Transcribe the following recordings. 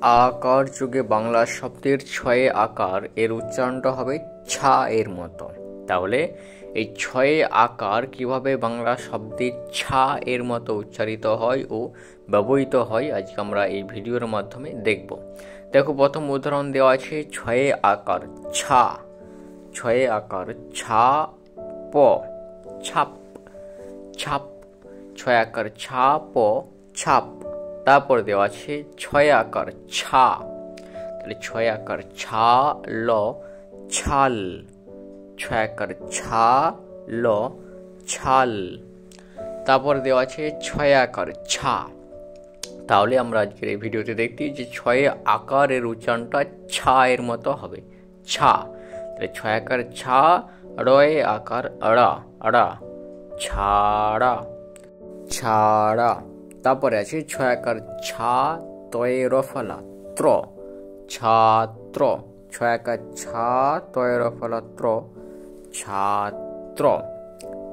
আকার যুগে বাংলা শব্দের ছয়ে আকার এর উচ্চারণটা হবে ছা এর মতো। তাহলে এই ছয়ে আকার কিভাবে বাংলা শব্দের ছা এর মতো উচ্চারিত হয় ও ব্যবহৃত হয় আজকে আমরা এই ভিডিওর মাধ্যমে দেখব। দেখো, প্রথম উদাহরণ দেওয়া আছে ছয়ে আকার ছা, ছয়ে আকার ছা প, ছাপ, ছাপ, ছয় আকার ছা প ছাপ। তারপর দেওয়া আছে ছয় আকার ছা, তাহলে ছয় আকার ছা ল ছাল, ছয় আকার ছা ল ছাল। তারপর দেওয়া আছে ছয় আকার ছা। তাহলে আমরা আজকের এই ভিডিওতে দেখছি যে ছয় আকারের উচ্চারণটা ছা এর মতো হবে, ছা। তাহলে ছয় আকার ছা, রয়ে আকার আড়া, আড়া, ছাড়া, ছাড়া। তারপরে আছে ছয় আকার ছা তয়ে রফলা ত্র, ছাত্র, ছয় আকার ছা তয়ে রফলা ত্র, ছাত্র।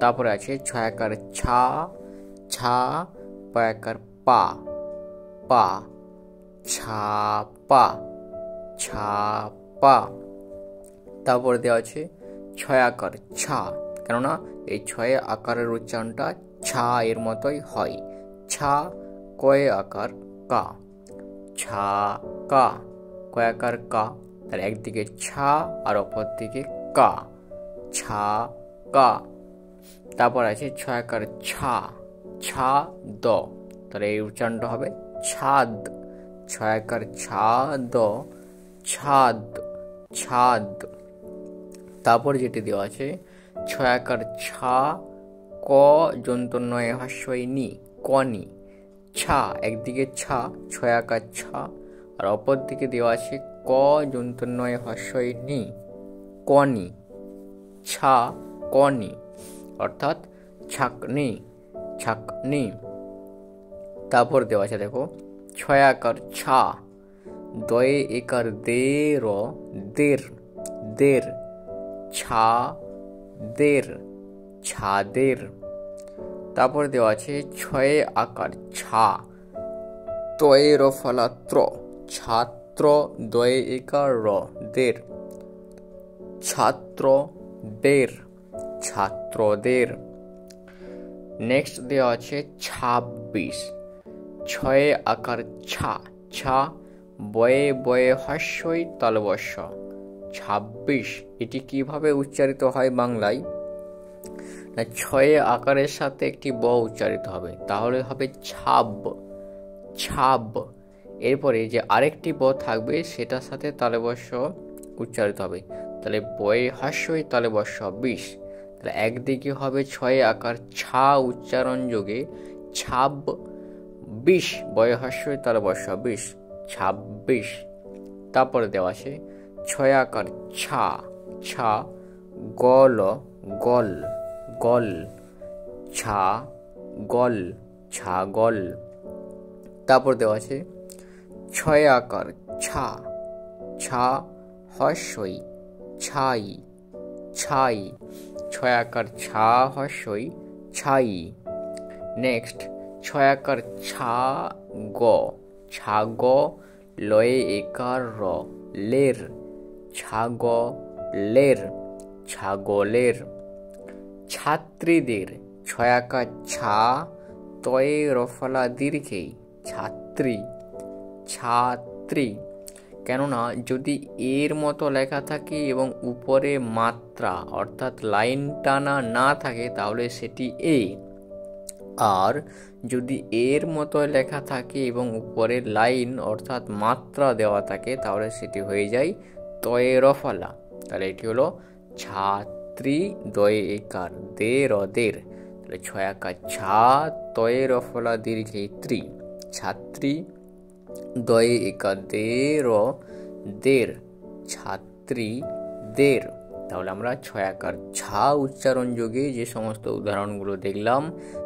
তারপরে আছে ছয় আকার ছা, ছা পয়াকার পা, পা, ছাপা, ছাপা। তারপরে দেওয়া আছে ছয় আকার ছা, কেননা এই ছয় আকারের উচ্চারণটা ছা এর মতোই হয়, ছা কয়ে আকার কা, ছা কা, কয় আকার কা, তার একদিকে ছা আর অপর দিকে কা, ছা কা। তারপর আছে ছয় আকার ছা, ছা দ, তাহলে এই উচ্চারণটা হবে ছাদ, ছয় আকার ছা দ ছাদ, ছাদ। তারপর যেটি দেওয়া আছে ছয় আকার ছা ক যন্তন্নয়ে হাস্যই নি, কনি, ছা, একদিকে ছা ছয় আকার ছা আর অপর দিকে দেওয়া আছে ক যন্তন্নয়ে হাস্যই নি, কনি, ছা কনি, অর্থাৎ ছাকনি, ছাকনি। তারপর দেওয়া আছে দেখো ছয় আকার ছা, দয়ে একার দে র দের, দের, ছা দের, ছাদের। তারপর দেওয়া আছে ছয়ে আকার ছা, তয়ে রফলা ত্র, ছাত্র, দয়ে একার র দের, ছাত্র দের, ছাত্রদের। নেক্সট দেওয়া আছে ২৬, ছয়ে আকার ছা, ছা বয়ে বয়ে হাস্যই তালবস্য, ২৬। এটি কিভাবে উচ্চারিত হয় বাংলায়? না, ছয়ে আকারের সাথে একটি ব উচ্চারিত হবে, তাহলে হবে ছাব, ছাব। এরপরে যে আরেকটি ব থাকবে সেটার সাথে তালবস্য উচ্চারিত হবে, তাহলে বয়ে হাস্যই তালবস্য ২০। তাহলে একদিকে হবে ছয়ে আকার ছা উচ্চারণ যোগে ছাব ২০, বয়ে হাস্যই তালবস্য ২০, ২৬। তারপরে দেওয়া আছে ছয় আকার ছা, ছা গল, গল, গল, ছা গল, ছাগল। তারপর দেওয়া আছে ছয় আকার ছা, ছা হস্যই ছাই, ছাই, ছয় আকার ছা হস্যই ছাই। নেক্সট ছয় আকার ছা গ, ছাগ, লয়ে একার র লের, ছাগ লের, ছাগলের। ছাত্রীদের, ছয় আকার ছা তয়ে রফলা দীর্ঘেই ছাত্রী, ছাত্রী। কেননা যদি এর মতো লেখা থাকে এবং উপরে মাত্রা অর্থাৎ লাইন টানা না থাকে তাহলে সেটি এ, আর যদি এর মতো লেখা থাকে এবং উপরে লাইন অর্থাৎ মাত্রা দেওয়া থাকে তাহলে সেটি হয়ে যায় তয়ে রফলা। তাহলে এটি হলো ছাত্রী, দয়ে একার দে র দের, তাহলে ছয় আকার ছা তয়ে রফলা দীর্ঘে ত্রি, ছাত্রী, দয়ে একার দে র দের, ছাত্রী দের। তাহলে আমরা ছয় আকার ছা উচ্চারণ যোগে যে সমস্ত উদাহরণগুলো দেখলাম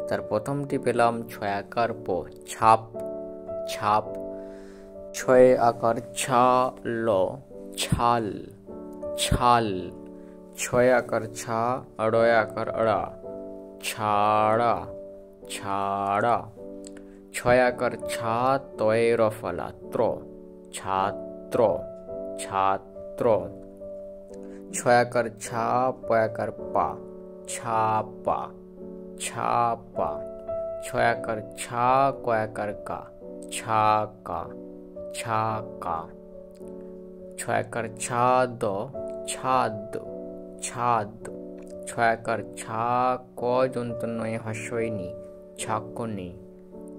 তার প্রথমটি পেলাম ছয় আকার প, ছাপ, ছাপ, ছয় আকার ছা ল ছাল, ছাল, ছয় আকার ছা রয় আকার আড়া, ছাড়া, ছাড়া, ছয় আকার ছা তয়ে রফলা ত্র, ছাত্র ছাত্র। ছয়াকার ছা পয়াকার পা ছাপা ছাপা। ছয়াকার ছা কয়াকার কা ছাকা ছাকা। ছয়াকার ছা দ ছাদ ছাদ। ছয়াকার ছা ক যন্তনয় হস্যইনি ছাকনি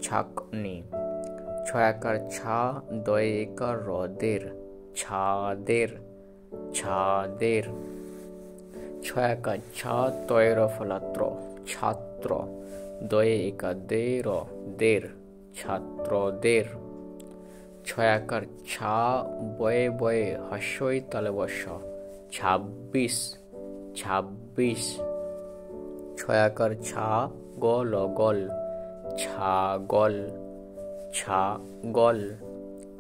ছাকনি। ছয়াকার ছা দয়ে একার হ্রদের ছাদের ছাদের। ছয়াকার ছা তয়ের ফলাত্র ছাত্র। দয়ে একা দের দের ছাত্রদের। ছয়াকার ছা বয়ে বয়ে হস্যই তালবস্য ২৬ ২৬। ছয়াকার ছা গল গল ছাগল ছাগল।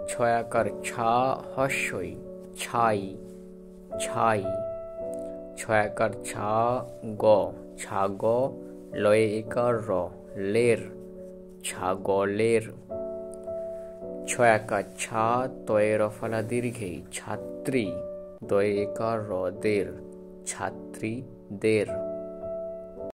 ছয়াকার ছা হস্যই ছাই ছাই। ছয়াকার ছা গ ছাগ লয়ে একার র লের ছাগলের। ছয়াকার ছা তয়ের ফলা দীর্ঘেই ছাত্রী। দয়ে একার র দের ছাত্রীদের।